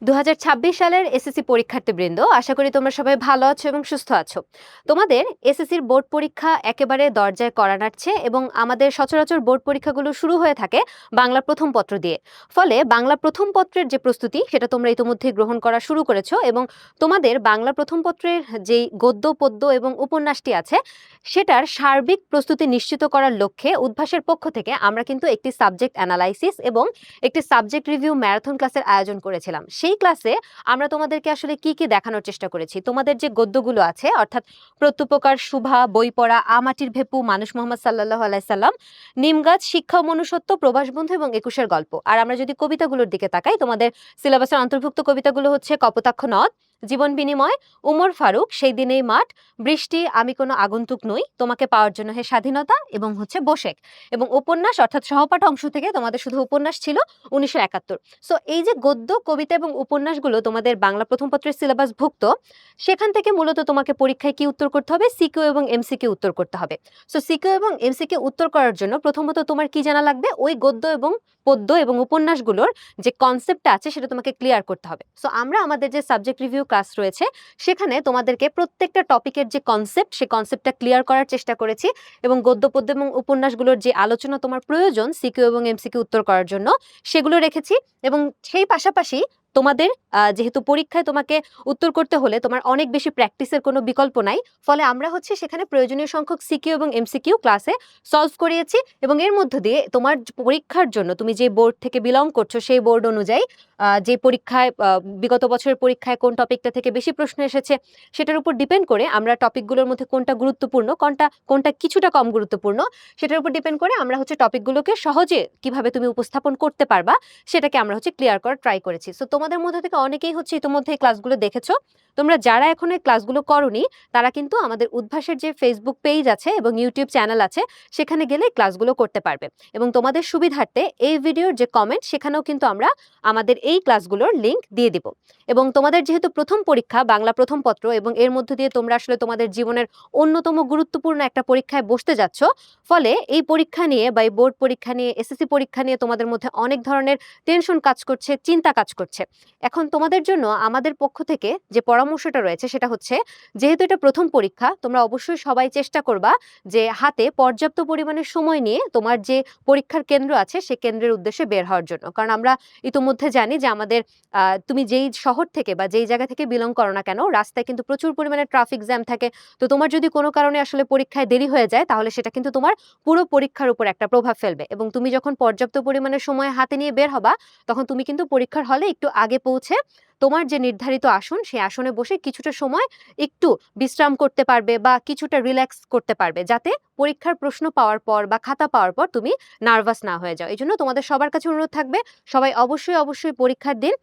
2026 সালের এসএসসি পরীক্ষার্থীবৃন্দ, আশা করি তোমরা সবাই ভালো আছো এবং সুস্থ আছো। তোমাদের এসএসসির বোর্ড পরীক্ষা একেবারে দরজায় কড়া নাড়ছে এবং আমাদের সচরাচর বোর্ড পরীক্ষাগুলো শুরু হয়ে থাকে বাংলা প্রথম পত্র দিয়ে। ফলে বাংলা প্রথম পত্রের যে প্রস্তুতি সেটা তোমরা ইতিমধ্যেই গ্রহণ করা শুরু করেছো এবং তোমাদের বাংলা প্রথম পত্রের যেই গদ্য, পদ্য এবং উপন্যাসটি আছে সেটার সার্বিক প্রস্তুতি নিশ্চিত করার লক্ষ্যে উদ্ভাসের পক্ষ থেকে আমরা কিন্তু একটি সাবজেক্ট অ্যানালাইসিস এবং একটি সাবজেক্ট রিভিউ ম্যারাথন ক্লাসের আয়োজন করেছিলাম। সেই ক্লাসে আমরা তোমাদেরকে আসলে কি কি দেখানোর চেষ্টা করেছি, তোমাদের যে গদ্যগুলো আছে অর্থাৎ প্রত্যুপকার, শুভা, বই পড়া, আমাটির ভেপু, মানুষ মোহাম্মদ সাল্লাল্লাহু আলাইহি সাল্লাম, নিমগাছ, শিক্ষা ও মনুষ্যত্ব, প্রবাস বন্ধু এবং একুশের গল্প। আর আমরা যদি কবিতাগুলোর দিকে তাকাই, তোমাদের সিলেবাসের অন্তর্ভুক্ত কবিতাগুলো হচ্ছে কপোতাক্ষ নদ, জীবন বিনিময়, উমর ফারুক, সেই দিনেই মাঠ, বৃষ্টি, আমি কোনো আগন্তুক নই, তোমাকে পাওয়ার জন্য হে স্বাধীনতা এবং হচ্ছে বোশেক। এবং উপন্যাস অর্থাৎ সহপাঠ অংশ থেকে তোমাদের শুধু উপন্যাস ছিল 1971। সো এই যে গদ্য, কবিতা এবং উপন্যাসগুলো তোমাদের বাংলা প্রথম পত্রের সিলেবাসভুক্ত, সেখান থেকে মূলত তোমাকে পরীক্ষায় কি উত্তর করতে হবে, সিকিউ এবং এমসিকিউ উত্তর করতে হবে। সো সিকিউ এবং এমসিকিউ উত্তর করার জন্য প্রথমত তোমার কি জানা লাগবে, ওই গদ্য এবং পদ্য এবং উপন্যাসগুলোর যে কনসেপ্টটা আছে সেটা তোমাকে ক্লিয়ার করতে হবে। সো আমরা আমাদের যে সাবজেক্ট রিভিউ ক্লাস রয়েছে সেখানে তোমাদেরকে প্রত্যেকটা টপিকের যে কনসেপ্ট, সেই কনসেপ্টটা ক্লিয়ার করার চেষ্টা করেছি এবং গদ্য, পদ্য এবং উপন্যাসগুলোর যে আলোচনা তোমার প্রয়োজন সিকিউ এবং এমসিকিউ উত্তর করার জন্য সেগুলো রেখেছি। এবং সেই পাশাপাশি তোমাদের যেহেতু পরীক্ষায় তোমাকে উত্তর করতে হলে তোমার অনেক বেশি প্র্যাকটিসের কোনো বিকল্প নাই, ফলে আমরা হচ্ছে সেখানে প্রয়োজনীয় সংখ্যক সিকিউ এবং এমসিকিউ ক্লাসে সলভ করিয়েছি এবং এর মধ্য দিয়ে তোমার পরীক্ষার জন্য তুমি যে বোর্ড থেকে বিলং করছো সেই বোর্ড অনুযায়ী যে পরীক্ষায় বিগত বছরের পরীক্ষায় কোন টপিকটা থেকে বেশি প্রশ্ন এসেছে সেটার উপর ডিপেন্ড করে আমরা টপিকগুলোর মধ্যে কোনটা গুরুত্বপূর্ণ, কোনটা কিছুটা কম গুরুত্বপূর্ণ, সেটার উপর ডিপেন্ড করে আমরা হচ্ছে টপিকগুলোকে সহজে কিভাবে তুমি উপস্থাপন করতে পারবা সেটাকে আমরা হচ্ছে ক্লিয়ার করার ট্রাই করেছি। সো তোমাদের মধ্যে থেকে অনেকেই হচ্ছে ইতিমধ্যে এই ক্লাসগুলো দেখেছো। তোমরা যারা এখন এই ক্লাসগুলো করোনি তারা কিন্তু আমাদের উদ্ভাসের যে ফেসবুক পেজ আছে এবং ইউটিউব চ্যানেল আছে সেখানে গেলে ক্লাসগুলো করতে পারবে। এবং তোমাদের সুবিধার্থে এই ভিডিওর যে কমেন্ট সেখানেও কিন্তু আমরা আমাদের এই ক্লাসগুলোর লিংক দিয়ে দিব। এবং তোমাদের যেহেতু প্রথম পরীক্ষা বাংলা প্রথম পত্র এবং এর মধ্য দিয়ে তোমরা আসলে তোমাদের জীবনের অন্যতম গুরুত্বপূর্ণ একটা পরীক্ষায় বসতে যাচ্ছ, ফলে এই পরীক্ষা নিয়ে বা এই বোর্ড পরীক্ষা নিয়ে, এসএসসি পরীক্ষা নিয়ে তোমাদের মধ্যে অনেক ধরনের টেনশন কাজ করছে, চিন্তা কাজ করছে। এখন তোমাদের জন্য আমাদের পক্ষ থেকে যে পরামর্শটা রয়েছে সেটা হচ্ছে, যেহেতু এটা প্রথম পরীক্ষা, তোমরা অবশ্যই সবাই চেষ্টা করবা যে হাতে পর্যাপ্ত পরিমাণে সময় নিয়ে তোমার যে পরীক্ষার কেন্দ্র আছে সে কেন্দ্রের উদ্দেশ্যে বের হওয়ার জন্য। কারণ আমরা ইতোমধ্যে জানি যে আমাদের তুমি যেই শহর থেকে বা যেই জায়গা থেকে বিলং করো না কেন, রাস্তায় কিন্তু প্রচুর পরিমাণে ট্রাফিক জ্যাম থাকে। তো তোমার যদি কোনো কারণে আসলে পরীক্ষায় দেরি হয়ে যায় তাহলে সেটা কিন্তু তোমার পুরো পরীক্ষার উপর একটা প্রভাব ফেলবে। এবং তুমি যখন পর্যাপ্ত পরিমাণে সময় হাতে নিয়ে বের হবা তখন তুমি কিন্তু পরীক্ষার হলে একটু আগে পৌঁছে তোমার যে নির্ধারিত আসন সেই আসনে বসে কিছুটা সময় একটু বিশ্রাম করতে পারবে বা কিছুটা রিল্যাক্স করতে পারবে, যাতে পরীক্ষার প্রশ্ন পাওয়ার পর বা খাতা পাওয়ার পর তুমি নার্ভাস না হয়ে যাও। এই জন্য তোমাদের সবার কাছে অনুরোধ থাকবে, সবাই অবশ্যই অবশ্যই পরীক্ষার দিন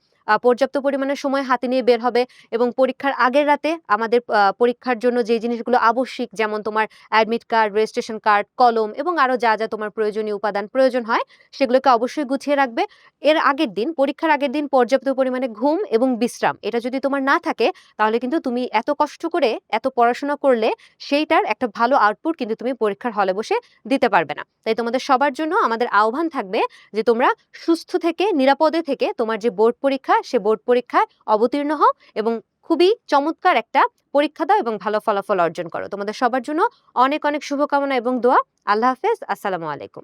পর্যাপ্ত পরিমাণে সময় হাতে নিয়ে বের হবে এবং পরীক্ষার আগের রাতে আমাদের পরীক্ষার জন্য যে জিনিসগুলো আবশ্যিক, যেমন তোমার অ্যাডমিট কার্ড, রেজিস্ট্রেশন কার্ড, কলম এবং আরও যা যা তোমার প্রয়োজনীয় উপাদান প্রয়োজন হয় সেগুলোকে অবশ্যই গুছিয়ে রাখবে। এর আগের দিন, পরীক্ষার আগের দিন পর্যাপ্ত পরিমাণে ঘুম এবং বিশ্রাম, এটা যদি তোমার না থাকে তাহলে কিন্তু তুমি এত কষ্ট করে এত পড়াশোনা করলে সেইটার একটা ভালো আউটপুট কিন্তু তুমি পরীক্ষার হলে বসে দিতে পারবে না। তাই তোমাদের সবার জন্য আমাদের আহ্বান থাকবে যে তোমরা সুস্থ থেকে, নিরাপদে থেকে তোমার যে বোর্ড পরীক্ষা সে বোর্ড পরীক্ষায় অবতীর্ণ হও এবং খুবই চমৎকার একটা পরীক্ষা দাও এবং ভালো ফলাফল অর্জন করো। তোমাদের সবার জন্য অনেক অনেক শুভকামনা এবং দোয়া। আল্লাহ হাফেজ। আসসালামু আলাইকুম।